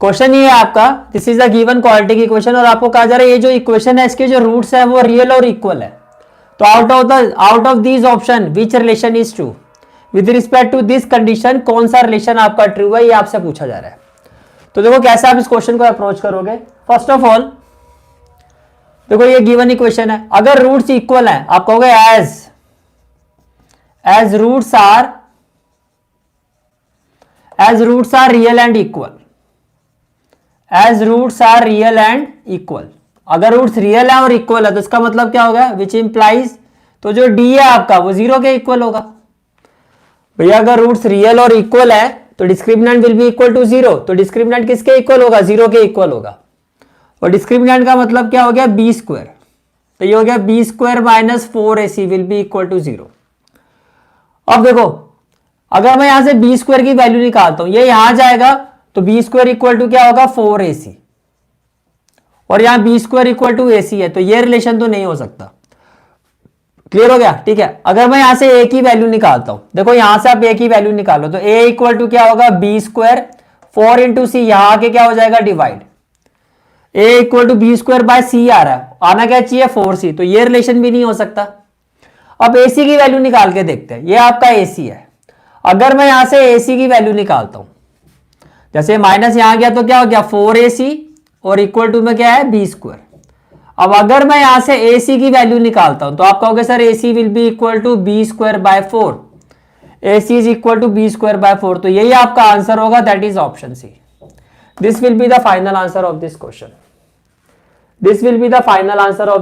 Question ये है आपका, this is the given quality की क्वेश्चन, और आपको कहा जा रहा है ये जो इक्वेशन है इसके जो रूट्स है वो रियल और इक्वल है। तो out of these option which relation is true, with respect to this condition कौन सा रिलेशन आपका ट्रू है, ये आपसे पूछा जा रहा है। तो देखो कैसे आप इस क्वेश्चन को अप्रोच करोगे। फर्स्ट ऑफ ऑल देखो ये गिवन इक्वेशन है, अगर रूट्स इक्वल है आप कहोगे as roots are real and equal, as roots are real and equal. अगर रूट्स रियल है और इक्वल है तो इसका मतलब क्या होगा, विच इंप्लाइज, तो जो डी है आपका वो 0 के इक्वल होगा। भैया अगर रूट्स रियल और इक्वल है तो discriminant will be equal to 0, तो डिस्क्रिमिनेंट किसके इक्वल होगा, 0 के इक्वल होगा। और डिस्क्रिमिनेंट का मतलब क्या हो गया, बी स्क्वायर, तो ये हो गया B square minus 4ac will be equal to 0। अब देखो अगर मैं यहां से बी स्क्वायर की वैल्यू निकालता हूं, ये यहां जाएगा तो बी स्क्वायर इक्वल टू क्या होगा 4ac, और यहां B square equal to ac है, तो ये रिलेशन तो नहीं हो सकता। क्लियर हो गया, ठीक है। अगर मैं यहां से a की वैल्यू निकालता हूं, देखो यहां से आप a की वैल्यू निकालो तो a इक्वल टू क्या होगा बी स्क्वायर 4 इंटू सी, यहां आके क्या हो जाएगा divide, a equal to B square by C आ रहा है, आना क्या चाहिए 4c, तो ये रिलेशन भी नहीं हो सकता। अब ac की वैल्यू निकाल के देखते हैं, ये आपका ac है। अगर मैं यहां से ac की वैल्यू निकालता हूं, जैसे माइनस यहां गया तो क्या हो गया 4ac और इक्वल टू में क्या है बी स्क्वायर। अब अगर मैं यहां से ac की वैल्यू निकालता हूं तो आप कहोगे sir ac will be equal to B square by 4, ac is equal to B square by 4, तो यही आपका आंसर होगा, that is option C. This will be the final answer of this question, this will be the final answer of